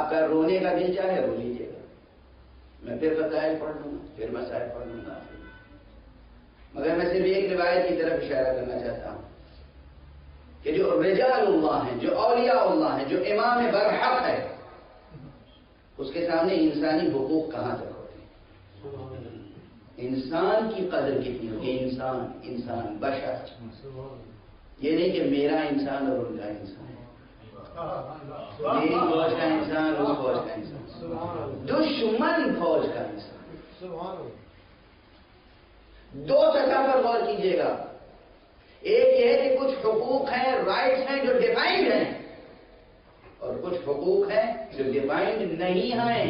آپ کا رونے کا دل چاہے رو لیجیے گا، میں پھر فضائل پڑھ لوں گا، پھر مسائل پڑھ لوں گا، مگر میں صرف ایک روایت کی طرف اشارہ کرنا چاہتا ہوں کہ جو رجال اللہ ہیں، جو اولیاء اللہ ہیں، جو امام برحق ہے، اس کے سامنے انسانی حقوق کہاں تک ہوتے ہیں؟ انسان کی قدر کتنی ہوگی؟ انسان بشر، یہ نہیں کہ میرا انسان اور ان کا انسان، میری فوج کا انسان، اس فوج کا انسان، دشمن فوج کا انسان۔ دو سطح پر غور کیجیے گا، ایک یہ ہے کہ کچھ حقوق ہیں، رائٹس ہیں جو ڈیفائنڈ ہیں، اور کچھ حقوق ہیں جو ڈیفائنڈ نہیں ہیں،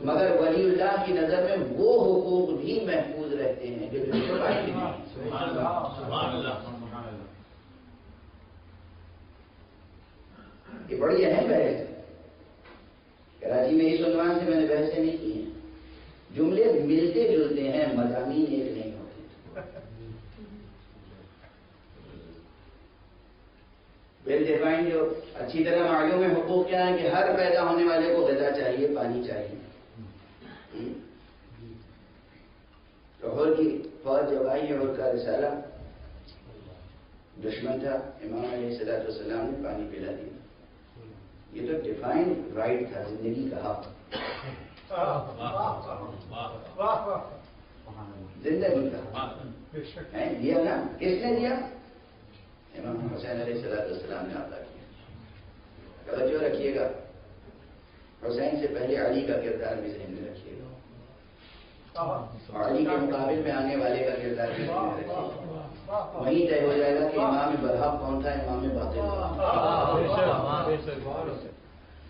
مگر ولی اللہ کی نظر میں وہ حقوق بھی محفوظ رہتے ہیں جو ڈیفائنڈ نہیں۔ یہ بڑی اہم بحث ہے۔ کراچی میں اس عنوان سے میں نے بحثیں نہیں کی ہیں، جملے ملتے جلتے ہیں، مضامین ایک نہیں ہوتے۔ ویل ڈیفائنڈ جو اچھی طرح معلوم ہے حقوق کیا ہے کہ ہر پیدا ہونے والے کو غذا چاہیے، پانی چاہیے۔ لاہور کی فوج جب آئی ہے، اور کا رسالہ دشمن تھا، امام علیہ السلام نے پانی پلا دیا۔ یہ تو ڈیفائنڈ رائٹ تھا، زندگی کا حق، زندگی کا حق دیا نا، کس نے دیا؟ امام حسین علیہ السلام نے عطا کیا۔ توجہ رکھیے گا، حسین سے پہلے علی کا کردار بھی ذہن میں رکھیے گا، اور علی کے مقابل میں آنے والے کا کردار بھی ذہن میں رکھیے گا۔ وہیں طے ہو جائے گا کہ امام برحق کون تھا، امام باطل کون تھا۔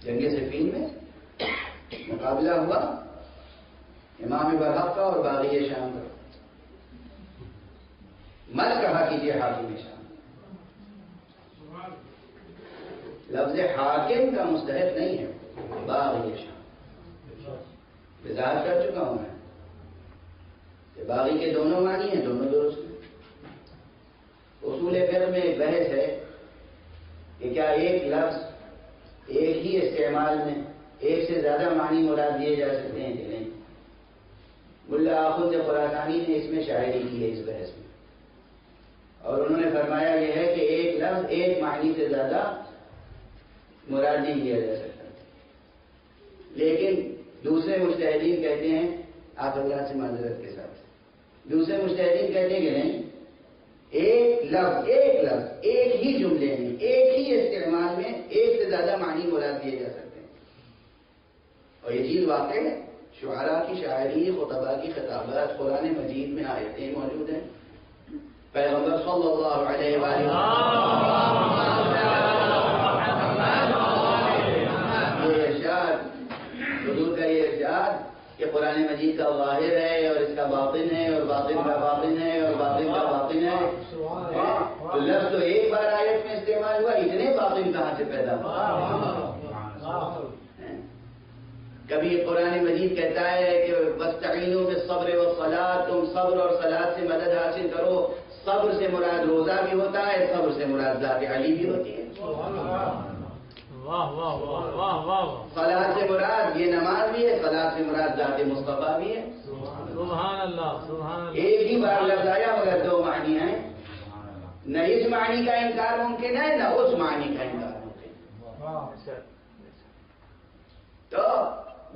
جنگ صفین میں مقابلہ ہوا امام برحق کا اور باغی شام کا۔ مت کہا کیجیے حاکم شام، لفظ حاکم کا مستحق نہیں ہے باغی شام۔ وضاحت کر چکا ہوں میں کہ باغی کے دونوں معنی ہیں، دونوں درست ہیں۔ اصول فقہ میں ایک بحث ہے کہ کیا ایک لفظ ایک ہی استعمال میں ایک سے زیادہ معنی مراد دیے جا سکتے ہیں کہ نہیں۔ ملا آخوند خراسانی نے اس میں شاعری کی ہے اس بحث میں، اور انہوں نے فرمایا یہ ہے کہ ایک لفظ ایک معنی سے زیادہ مراد نہیں دیا جا سکتا، لیکن دوسرے مجتہدین کہتے ہیں، آپ حضرات سے معذرت کے ساتھ، دوسرے مجتہدین کہتے ہیں کہ نہیں، ایک لفظ ایک ہی جملے میں ایک ہی استعمال میں ایک سے زیادہ معنی مراد دیے جا سکتے ہیں، اور یہ چیز واقع ہے۔ شعراء کی شاعری، خطباء کی خطابات، قرآن مجید میں آیتیں موجود ہیں، پیغمبر صلی اللہ علیہ وآلہ یہ ارشاد، حضور کا یہ ارشاد کہ قرآن مجید کا ظاہر ہے اور اس کا باطن ہے، اور باطن کا باطن ہے، اور باطن کا باطن ہے۔ تو لفظ تو ایک بار آیت میں استعمال ہوا، اتنے باطن کہاں سے پیدا ہوا؟ کبھی قرآن مجید کہتا ہے کہ وَاسْتَعِينُوا بِالصَّبْرِ وَالصَّلَاةِ، تم صبر اور صلاۃ سے مدد حاصل کرو۔ صبر سے مراد روزہ بھی ہوتا ہے، صبر سے مراد ذات علی بھی ہوتی ہے۔ صلاۃ سے مراد یہ نماز بھی ہے، صلاۃ سے مراد ذات مصطفیٰ بھی ہے۔ سبحان اللہ، سبحان اللہ۔ ایک ہی بار لفظ آیا مگر دو معنی ہیں، نہ اس معنی کا انکار ممکن ہے نہ اس معنی کا انکار ممکن ہے۔ تو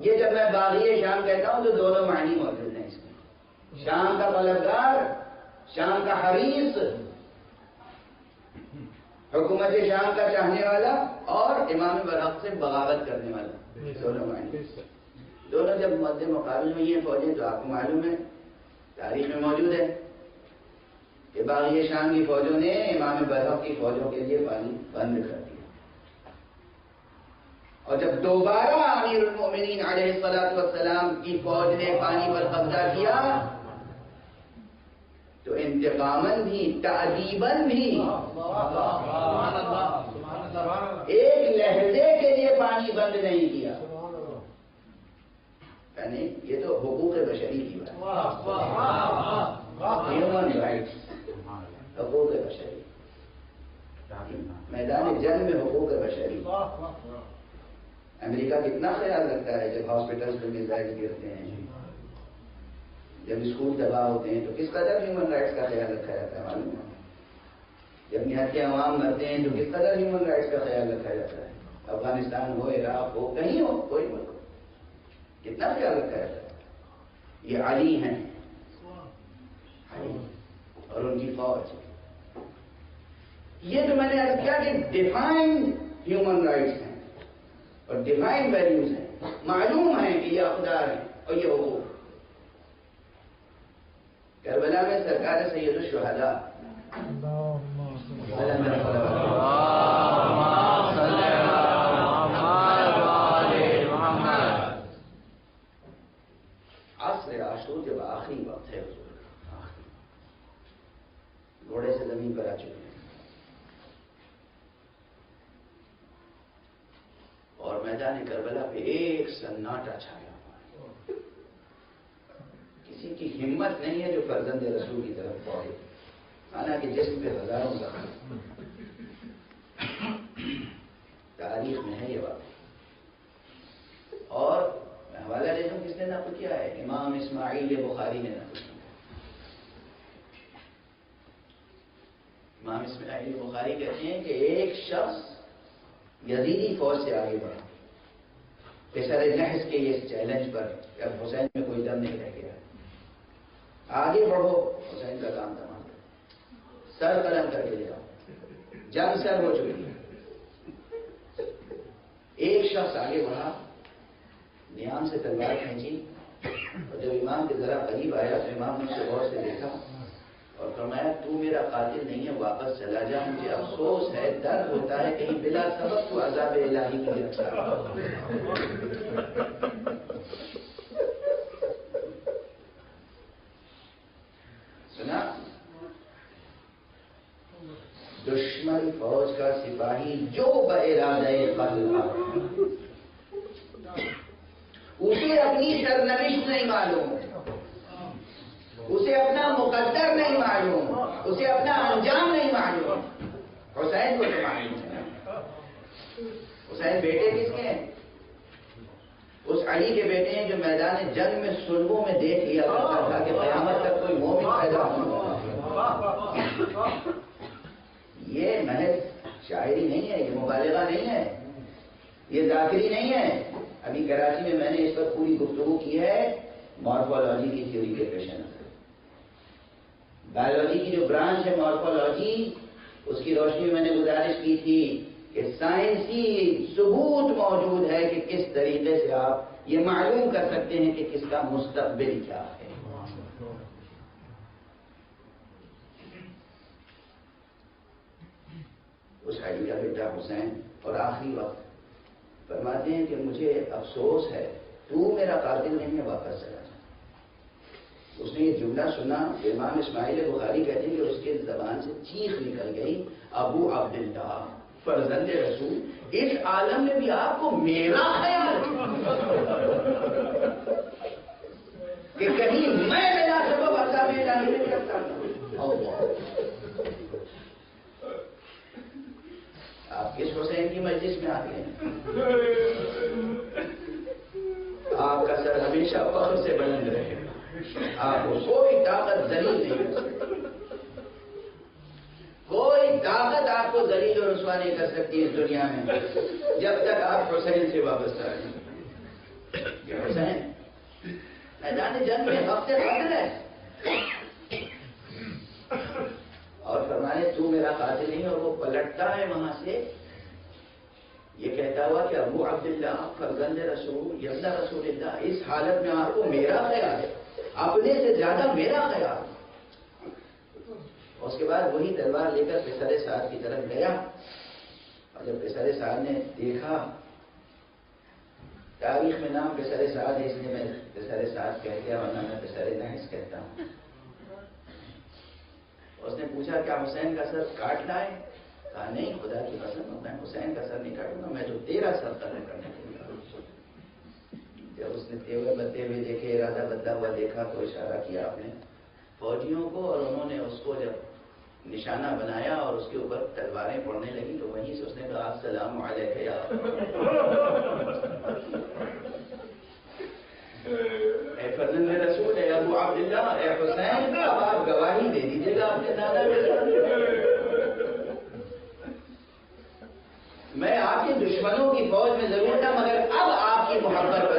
یہ جب میں باغی شام کہتا ہوں تو دونوں معنی موجود ہیں اس میں، شام کا طلبگار، شام کا حریص، حکومت شام کا چاہنے والا، اور امام برحق سے بغاوت کرنے والا، دونوں معنی۔ دونوں جب مد مقابل میں یہ فوجیں، تو آپ کو معلوم ہے تاریخ میں موجود ہے کہ باغی شام کی فوجوں نے امام برحق کی فوجوں کے لیے پانی بند کر دیا، اور جب دوبارہ امیر المومنین علیہ السلام کی فوج نے پانی پر قبضہ کیا تو انتقاماً بھی، تعذیباً بھی، ایک لہجے کے لیے پانی بند نہیں کیا۔ یعنی یہ تو حقوق بشری کی بات ہے، ہیومن رائٹس، حقوق بشری، میدان جنگ میں حقوق بشری۔ امریکہ کتنا خیال رکھتا ہے جب ہاسپٹلس پہ میزائل گرتے ہیں، جب اسکول تباہ ہوتے ہیں تو کس قدر ہیومن رائٹس کا خیال رکھا جاتا ہے معلوم ہے؟ جب یہاں کے عوام مرتے ہیں تو کس قدر ہیومن رائٹس کا خیال رکھا جاتا ہے؟ افغانستان ہو، عراق ہو، کہیں ہو، کوئی ملک ہو، کتنا خیال رکھا جاتا ہے؟ یہ علی ہیں اور ان کی فوج، یہ جو میں نے عرض کیا کہ ڈیفائن ہیومن رائٹس ہیں اور ڈیفائن ویلیوز ہیں، معلوم ہے کہ یہ اقدار ہیں اور یہ حقوق۔ کربلا میں سرکار سید الشہداء عصر عاشور جب آخری وقت ہے، گھوڑے سے زمین پر آ چکے ہیں اور میدان کربلا پہ ایک سناٹا چھایا ہوا ہے، کسی کی ہمت نہیں ہے جو فرزند رسول کی طرف دوڑے، حالانکہ جسم پہ ہزاروں زخم، تاریخ میں ہے یہ بات۔ اور میں حوالہ دیتا ہوں کس نے نقل کیا ہے، امام اسماعیل بخاری نے نقل کیا۔ امام اسماعیل بخاری کہتے ہیں کہ ایک شخص یزیدی فوج سے آگے بڑھا پسر نحس کے اس چیلنج پر کہ اب حسین میں کوئی دم نہیں رہ گیا، آگے بڑھو، حسین کا کام تمام، سر قلم کر کے جاؤ، جنگ سر ہو چکی ہے۔ ایک شخص آگے بڑھا، نیام سے تلوار کھینچی، اور جب امام کے ذرا قریب آیا تو امام نے اسے غور سے دیکھا اور فرمایا تو میرا قاتل نہیں ہے، واپس چلا جا، مجھے افسوس ہے، درد ہوتا ہے، کہیں بلا سبب تو عذاب الہی کی گرفتار۔ سنا، دشمن فوج کا سپاہی جو بارادہ قتل اسے اپنی سرنوشت نہیں معلوم، اسے اپنا مقدر نہیں معلوم، اسے اپنا انجام نہیں معلوم۔ حسین کو تو معلوم ہے، حسین بیٹے کس کے ہیں؟ اس علی کے بیٹے ہیں جو میدان جنگ میں سلبوں میں دیکھ لیا کرتا تھا کہ قیامت تک کوئی مومن پیدا ہوگا۔ یہ محض شاعری نہیں ہے، یہ مبالغہ نہیں ہے، یہ ذاکری نہیں ہے۔ ابھی کراچی میں میں نے اس پر پوری گفتگو کی ہے مارفولوجی کی تھیوری کے پیش نظر۔ بایولوجی کی جو برانچ ہے مارفولوجی، اس کی روشنی میں نے گزارش کی تھی کہ سائنسی ثبوت موجود ہے کہ کس طریقے سے آپ یہ معلوم کر سکتے ہیں کہ کس کا مستقبل کیا ہے۔ اس علی کا بیٹا حسین اور آخری وقت فرماتے ہیں کہ مجھے افسوس ہے، تو میرا قاتل نہیں ہے، واپس چلا جا۔ اس نے یہ جملہ سنا، امام اسماعیل بخاری کہتے ہیں کہ اس کے زبان سے چیخ نکل گئی، ابو عبداللہ فرزند رسول، اس عالم میں بھی آپ کو میرا خیال کہ کہیں میں بلا سبب عذاب الہی نہیں کرتا ہوں۔ آپ کس حسین کی مجلس میں آتے ہیں؟ آپ کا سر ہمیشہ فخر سے بلند رہے، آپ کو کوئی طاقت ذلیل نہیں کر سکتی، کوئی طاقت آپ کو ذلیل و رسوا نہیں کر سکتی اس دنیا میں جب تک آپ حسین سے وابستہ رہیں۔ یہ حسین میدان جنگ میں وقت قتل ہے اور فرمانے تو میرا قاتل نہیں، اور وہ پلٹتا ہے وہاں سے یہ کہتا ہوا کہ ابو عبداللہ فرزند رسول یبن رسول اللہ، اس حالت میں آپ کو میرا خیال ہے، اپنے سے زیادہ میرا خیال۔ اس کے بعد وہی تلوار لے کر پسر سعد کی طرف گیا، اور جب پسر سعد نے دیکھا، تاریخ میں نام پسر سعد ہے اس لیے میں پسر سعد کہہ گیا، ورنہ میں پسر نحس کہتا ہوں۔ اس نے پوچھا کیا حسین کا سر کاٹنا ہے؟ کہا نہیں، خدا کی قسم میں حسین کا سر نہیں کاٹوں گا، میں تو تیرا سر قتل کرنے کے لیے۔ جب اس نے تیور بدلے ہوئے دیکھے، ارادہ بدلا ہوا دیکھا تو اشارہ کیا آپ نے فوجیوں کو، اور انہوں نے اس کو جب نشانہ بنایا اور اس کے اوپر تلواریں پڑنے لگی تو وہیں سے اس نے کہا السلام علیکم یا عبداللہ اے حسین اب آپ گواہی دے دیجیے گا اپنے نانا کے سامنے. میں آپ کے دشمنوں کی فوج میں ضرور تھا مگر اب آپ کی محبت